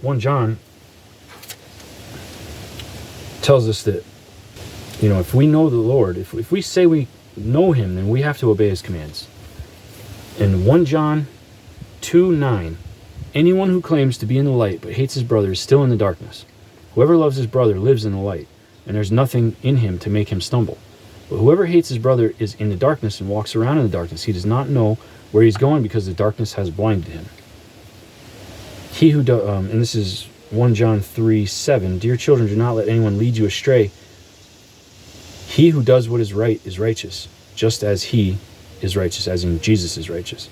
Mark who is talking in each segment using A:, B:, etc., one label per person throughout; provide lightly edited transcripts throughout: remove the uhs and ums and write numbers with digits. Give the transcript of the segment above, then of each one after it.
A: 1 John tells us that, if we know the Lord, if we say we know him, then we have to obey his commands. In 1 John 2:9, anyone who claims to be in the light but hates his brother is still in the darkness. Whoever loves his brother lives in the light, and there's nothing in him to make him stumble. But whoever hates his brother is in the darkness and walks around in the darkness. He does not know where he's going because the darkness has blinded him. He who does, and this is 1 John 3:7, dear children, do not let anyone lead you astray. He who does what is right is righteous, just as he is righteous, as in Jesus is righteous.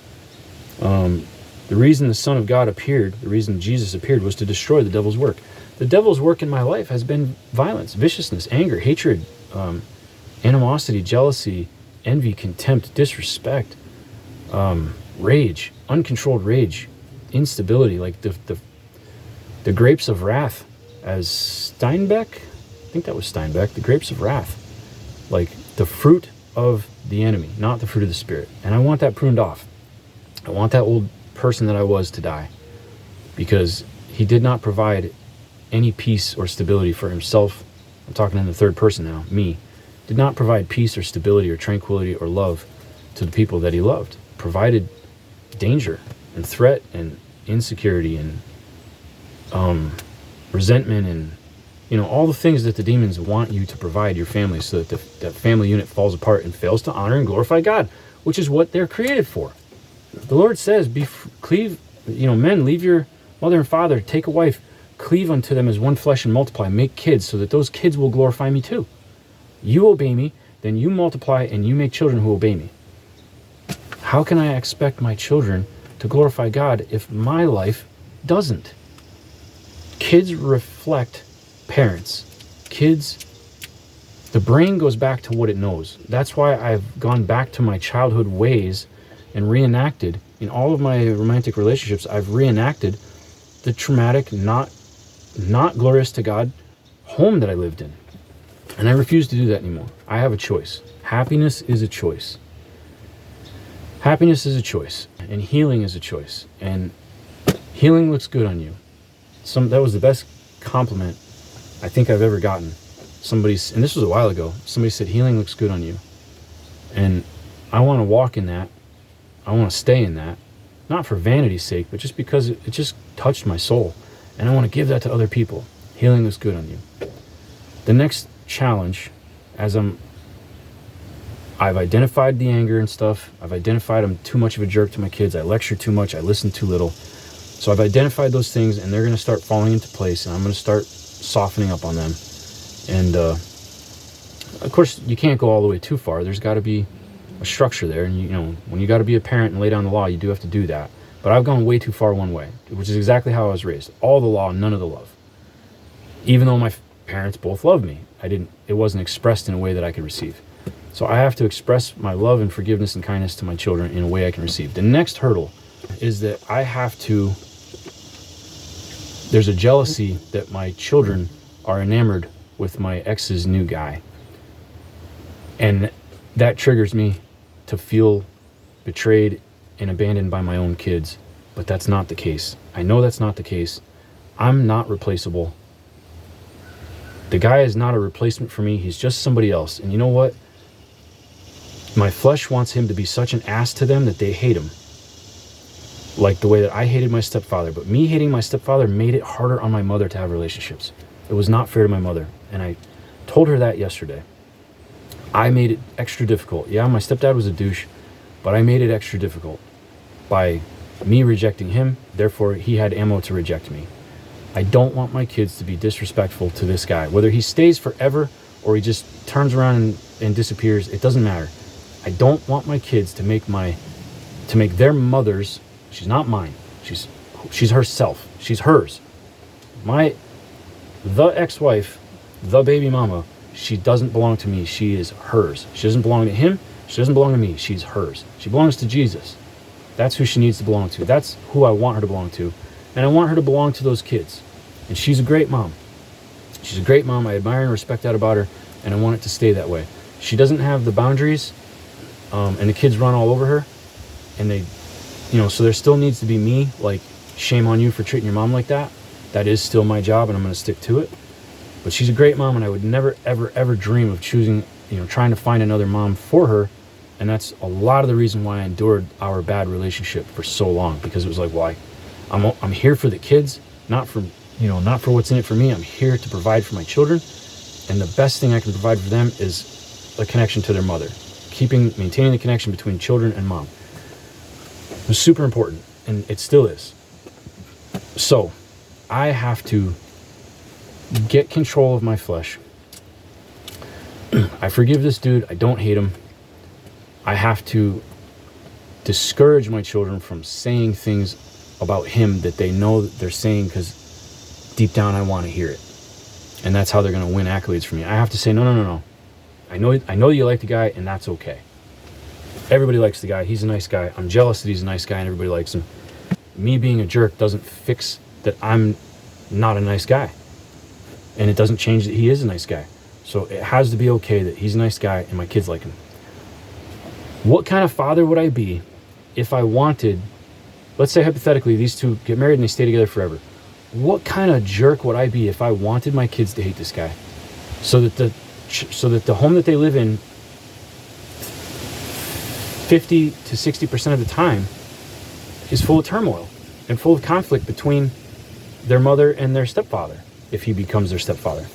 A: The reason the Son of God appeared, the reason Jesus appeared, was to destroy the devil's work. The devil's work in my life has been violence, viciousness, anger, hatred, animosity, jealousy, envy, contempt, disrespect, rage, uncontrolled rage, instability, like the grapes of wrath, as Steinbeck, I think that was Steinbeck, the grapes of wrath, like the fruit of the enemy, not the fruit of the Spirit. And I want that pruned off. I want that old person that I was to die, because he did not provide any peace or stability for himself. I'm talking in the third person now, me. Did not provide peace or stability or tranquility or love to the people that he loved. Provided danger and threat and insecurity and resentment and all the things that the demons want you to provide your family, so that that family unit falls apart and fails to honor and glorify God, which is what they're created for. The Lord says, men, leave your mother and father, take a wife, cleave unto them as one flesh and multiply, make kids, so that those kids will glorify me too. You obey me, then you multiply and you make children who obey me. How can I expect my children to glorify God if my life doesn't? Kids reflect parents. The brain goes back to what it knows. That's why I've gone back to my childhood ways and reenacted, in all of my romantic relationships, I've reenacted the traumatic, not glorious to God home that I lived in. And I refuse to do that anymore. I have a choice. Happiness is a choice. Happiness is a choice, and healing is a choice. And healing looks good on you. That was the best compliment I think I've ever gotten. And this was a while ago, somebody said, healing looks good on you. And I want to walk in that. I want to stay in that. Not for vanity's sake, but just because it just touched my soul. And I want to give that to other people. Healing looks good on you. The next challenge, I've identified the anger and stuff. I've identified I'm too much of a jerk to my kids. I lecture too much. I listen too little. So I've identified those things, and they're going to start falling into place, and I'm going to start softening up on them. And of course, you can't go all the way too far. There's got to be a structure there, and when you got to be a parent and lay down the law, you do have to do that. But I've gone way too far one way, which is exactly how I was raised. All the law, none of the love. Even though my parents both loved me, it wasn't expressed in a way that I could receive. So I have to express my love and forgiveness and kindness to my children in a way I can receive. The next hurdle is that there's a jealousy that my children are enamored with my ex's new guy. And that triggers me to feel betrayed and abandoned by my own kids. But that's not the case. I know that's not the case. I'm not replaceable. The guy is not a replacement for me. He's just somebody else. And you know what? My flesh wants him to be such an ass to them that they hate him. Like the way that I hated my stepfather. But me hating my stepfather made it harder on my mother to have relationships. It was not fair to my mother. And I told her that yesterday. I made it extra difficult. Yeah, my stepdad was a douche, but I made it extra difficult by me rejecting him. Therefore, he had ammo to reject me. I don't want my kids to be disrespectful to this guy. Whether he stays forever or he just turns around and disappears, it doesn't matter. I don't want my kids to make their mother's, she's not mine. She's herself. She's hers. The ex-wife, the baby mama, she doesn't belong to me. She is hers. She doesn't belong to him. She doesn't belong to me. She's hers. She belongs to Jesus. That's who she needs to belong to. That's who I want her to belong to. And I want her to belong to those kids. And she's a great mom. She's a great mom. I admire and respect that about her. And I want it to stay that way. She doesn't have the boundaries. And the kids run all over her. And so there still needs to be me, like, shame on you for treating your mom like that. That is still my job, and I'm going to stick to it. But she's a great mom, and I would never, ever, ever dream of choosing, trying to find another mom for her. And that's a lot of the reason why I endured our bad relationship for so long, because it was like, why? I'm here for the kids, not for what's in it for me. I'm here to provide for my children. And the best thing I can provide for them is a connection to their mother. Maintaining the connection between children and mom. It was super important, and it still is. So, I have to get control of my flesh. I forgive this dude. I don't hate him. I have to discourage my children from saying things about him that they know that they're saying because deep down I want to hear it. And that's how they're going to win accolades from me. I have to say, no. I know you like the guy, and that's okay. Everybody likes the guy. He's a nice guy. I'm jealous that he's a nice guy and everybody likes him. Me being a jerk doesn't fix that I'm not a nice guy. And it doesn't change that he is a nice guy. So it has to be okay that he's a nice guy and my kids like him. What kind of father would I be if I wanted, let's say hypothetically, these two get married and they stay together forever. What kind of jerk would I be if I wanted my kids to hate this guy? So that the home that they live in 50 to 60% of the time is full of turmoil and full of conflict between their mother and their stepfather, if he becomes their stepfather.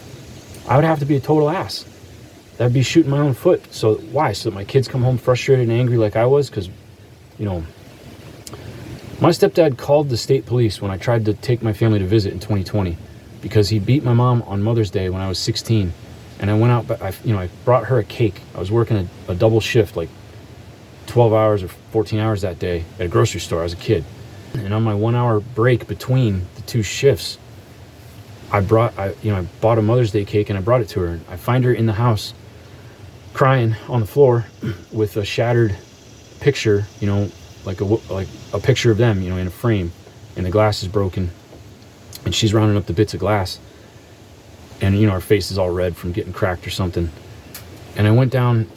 A: I would have to be a total ass. That'd be shooting my own foot. So why? So that my kids come home frustrated and angry like I was? Because, my stepdad called the state police when I tried to take my family to visit in 2020 because he beat my mom on Mother's Day when I was 16. And I went out, but I brought her a cake. I was working a double shift, like 12 hours or 14 hours that day at a grocery store. I was a kid. And on my 1 hour break between the two shifts, I bought a Mother's Day cake and I brought it to her. And I find her in the house crying on the floor with a shattered picture, like a picture of them, in a frame, and the glass is broken and she's rounding up the bits of glass. And, her face is all red from getting cracked or something. And I went down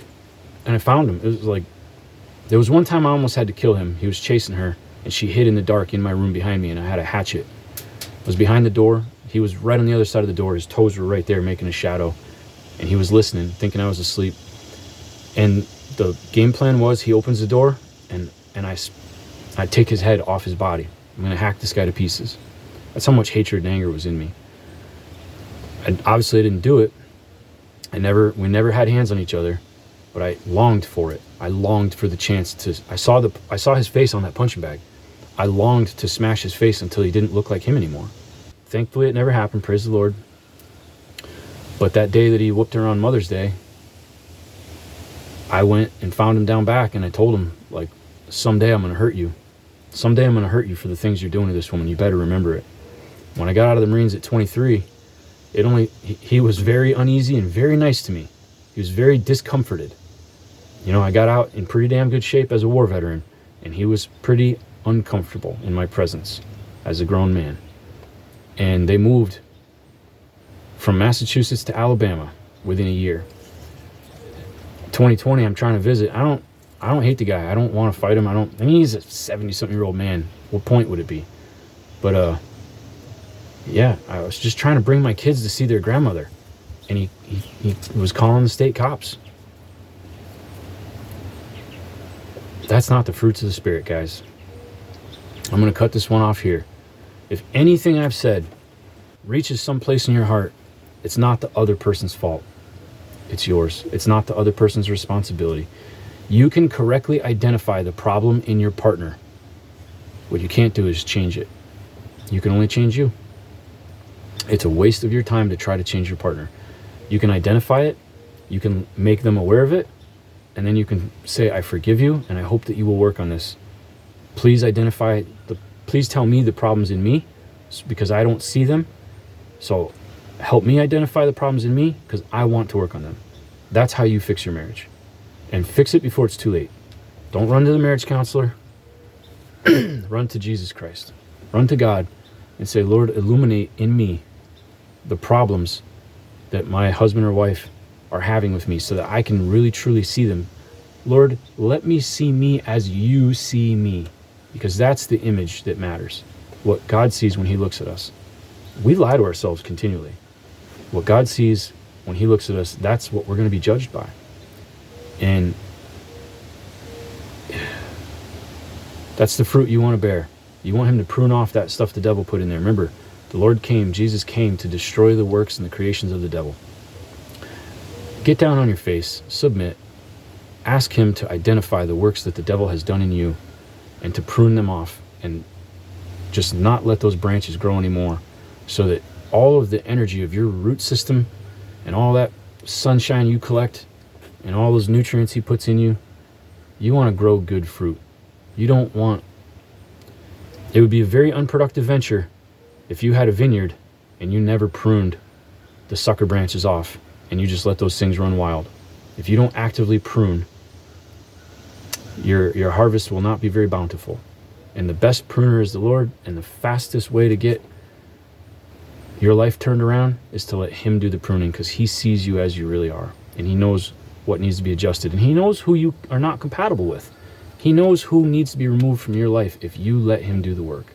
A: and I found him. It was like, there was one time I almost had to kill him. He was chasing her and she hid in the dark in my room behind me, and I had a hatchet. I was behind the door. He was right on the other side of the door. His toes were right there making a shadow. And he was listening, thinking I was asleep. And the game plan was he opens the door and I take his head off his body. I'm going to hack this guy to pieces. That's how much hatred and anger was in me. And obviously I didn't do it. We never had hands on each other, but I longed for it. I longed for the chance to, I saw his face on that punching bag. I longed to smash his face until he didn't look like him anymore. Thankfully it never happened, praise the Lord. But that day that he whooped her on Mother's Day, I went and found him down back and I told him, like, someday I'm going to hurt you. Someday I'm going to hurt you for the things you're doing to this woman. You better remember it. When I got out of the Marines at 23, he was very uneasy and very nice to me. He was very discomforted. I got out in pretty damn good shape as a war veteran, and he was pretty uncomfortable in my presence as a grown man. And they moved from Massachusetts to Alabama within a year. 2020, I'm trying to visit. I don't hate the guy. I don't want to fight him. He's a 70-something-year-old man. What point would it be? But, yeah, I was just trying to bring my kids to see their grandmother. And he was calling the state cops. That's not the fruits of the Spirit, guys. I'm going to cut this one off here. If anything I've said reaches someplace in your heart, it's not the other person's fault. It's yours. It's not the other person's responsibility. You can correctly identify the problem in your partner. What you can't do is change it. You can only change you. It's a waste of your time to try to change your partner. You can identify it. You can make them aware of it. And then you can say, I forgive you, and I hope that you will work on this. Please please tell me the problems in me, because I don't see them. So help me identify the problems in me, because I want to work on them. That's how you fix your marriage. And fix it before it's too late. Don't run to the marriage counselor. Run to Jesus Christ. Run to God and say, Lord, illuminate in me the problems that my husband or wife are having with me so that I can really truly see them. Lord, let me see me as you see me, because that's the image that matters. What God sees when he looks at us. We lie to ourselves continually. What God sees when he looks at us, that's what we're going to be judged by. And that's the fruit you want to bear. You want him to prune off that stuff the devil put in there. Remember, the Lord came, Jesus came to destroy the works and the creations of the devil. Get down on your face, submit, ask him to identify the works that the devil has done in you and to prune them off and just not let those branches grow anymore, so that all of the energy of your root system and all that sunshine you collect and all those nutrients he puts in you, you want to grow good fruit. You don't want... It would be a very unproductive venture if you had a vineyard and you never pruned the sucker branches off and you just let those things run wild. If you don't actively prune, your harvest will not be very bountiful. And the best pruner is the Lord, and the fastest way to get your life turned around is to let him do the pruning, because he sees you as you really are, and he knows what needs to be adjusted, and he knows who you are not compatible with. He knows who needs to be removed from your life if you let him do the work.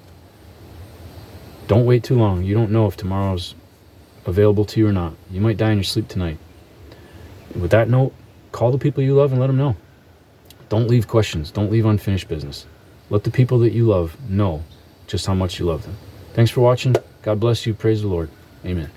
A: Don't wait too long. You don't know if tomorrow's available to you or not. You might die in your sleep tonight. With that note, call the people you love and let them know. Don't leave questions. Don't leave unfinished business. Let the people that you love know just how much you love them. Thanks for watching. God bless you. Praise the Lord. Amen.